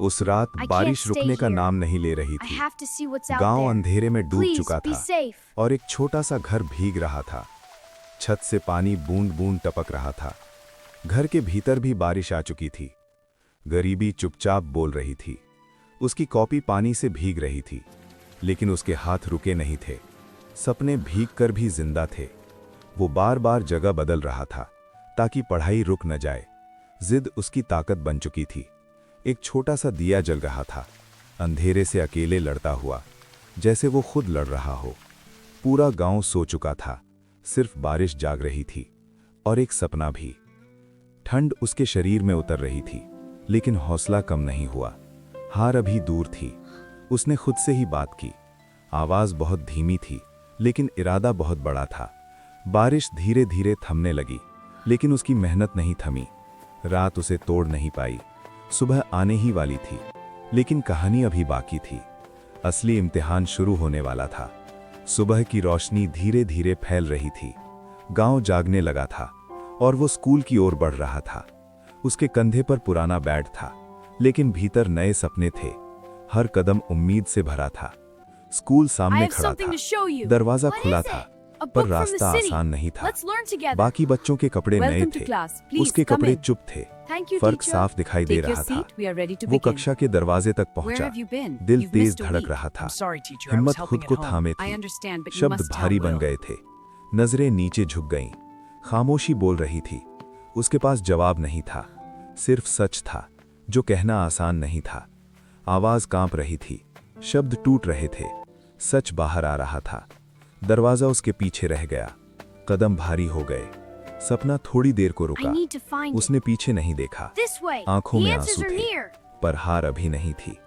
उस रात बारिश रुकने का नाम नहीं ले रही थी। गांव अंधेरे में डूब चुका था और एक छोटा सा घर भीग रहा था। छत से पानी बूंद बूंद टपक रहा था। घर के भीतर भी बारिश आ चुकी थी। गरीबी चुपचाप बोल रही थी। उसकी कॉपी पानी से भीग रही थी, लेकिन उसके हाथ रुके नहीं थे। सपने भीग कर भी जिंदा थे। वो बार बार जगह बदल रहा था ताकि पढ़ाई रुक न जाए। जिद उसकी ताकत बन चुकी थी। एक छोटा सा दिया जल रहा था, अंधेरे से अकेले लड़ता हुआ, जैसे वो खुद लड़ रहा हो। पूरा गांव सो चुका था, सिर्फ बारिश जाग रही थी और एक सपना भी। ठंड उसके शरीर में उतर रही थी, लेकिन हौसला कम नहीं हुआ। हार अभी दूर थी। उसने खुद से ही बात की। आवाज बहुत धीमी थी, लेकिन इरादा बहुत बड़ा था। बारिश धीरे धीरे थमने लगी, लेकिन उसकी मेहनत नहीं थमी। रात उसे तोड़ नहीं पाई। सुबह आने ही वाली थी, लेकिन कहानी अभी बाकी थी। असली इम्तिहान शुरू होने वाला था। सुबह की रोशनी धीरे धीरे फैल रही थी। गांव जागने लगा था और वो स्कूल की ओर बढ़ रहा था। उसके कंधे पर पुराना बैग था, लेकिन भीतर नए सपने थे। हर कदम उम्मीद से भरा था। स्कूल सामने खड़ा था। दरवाजा खुला था, पर रास्ता आसान नहीं था। बाकी बच्चों के कपड़े नए थे, उसके कपड़े चुप थे। फर्क साफ दिखाई दे रहा था। वो कक्षा के दरवाजे तक पहुंचा। दिल तेज धड़क रहा था। हिम्मत खुद को थामे थी। शब्द भारी बन गए थे। नजरें नीचे झुक गईं। खामोशी बोल रही थी। उसके पास जवाब नहीं था, सिर्फ सच था, जो कहना आसान नहीं था। आवाज कांप रही थी, शब्द टूट रहे थे। सच बाहर आ रहा था। दरवाजा उसके पीछे रह गया। कदम भारी हो गए। सपना थोड़ी देर को रुका। उसने पीछे नहीं देखा। आंखों में आंसू थे, पर हार अभी नहीं थी।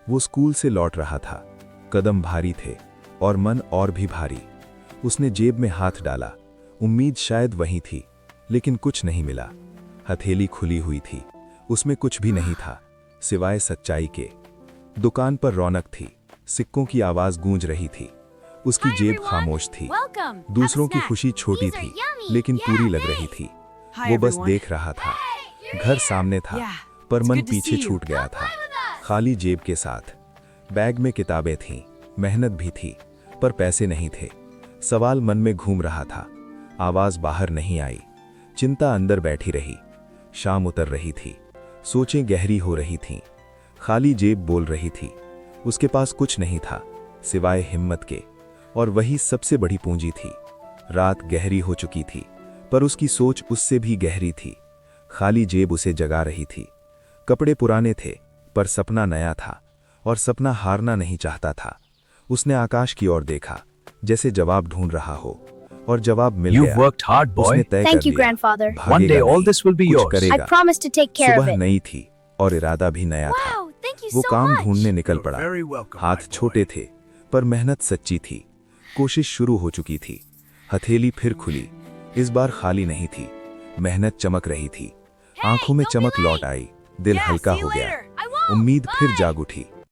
वो स्कूल से लौट रहा था। कदम भारी थे और मन और भी भारी। उसने जेब में हाथ डाला। उम्मीद शायद वहीं थी, लेकिन कुछ नहीं मिला। हथेली खुली हुई थी। उसमें कुछ भी नहीं था, सिवाय सच्चाई के। दुकान पर रौनक थी। सिक्कों की आवाज गूंज रही थी। उसकी जेब खामोश थी। दूसरों की खुशी छोटी थी, लेकिन पूरी लग रही थी। वो बस देख रहा था। घर सामने था, पर मन पीछे छूट गया था। खाली जेब के साथ। बैग में किताबें थीं, मेहनत भी थी, पर पैसे नहीं थे। सवाल मन में घूम रहा था। आवाज बाहर नहीं आई। चिंता अंदर बैठी रही। शाम उतर रही थी। सोचें गहरी हो रही थीं। खाली जेब बोल रही थी। उसके पास कुछ नहीं था, सिवाय हिम्मत के, और वही सबसे बड़ी पूंजी थी। रात गहरी हो चुकी थी, पर उसकी सोच उससे भी गहरी थी। खाली जेब उसे जगा रही थी। कपड़े पुराने थे, पर सपना नया था, और सपना हारना नहीं चाहता था। उसने आकाश की ओर देखा, जैसे जवाब ढूंढ रहा हो, और जवाब मिल गया। उसने तय कर लिया, भागेगा नहीं, कुछ करेगा। सुबह नई थी और इरादा भी नया था। वो काम ढूंढने निकल पड़ा। हाथ छोटे थे, पर मेहनत सच्ची थी। कोशिश शुरू हो चुकी थी। हथेली फिर खुली। इस बार खाली नहीं थी। मेहनत चमक रही थी। आंखों में चमक लौट आई। दिल हल्का हो गया। उम्मीद फिर जाग उठी।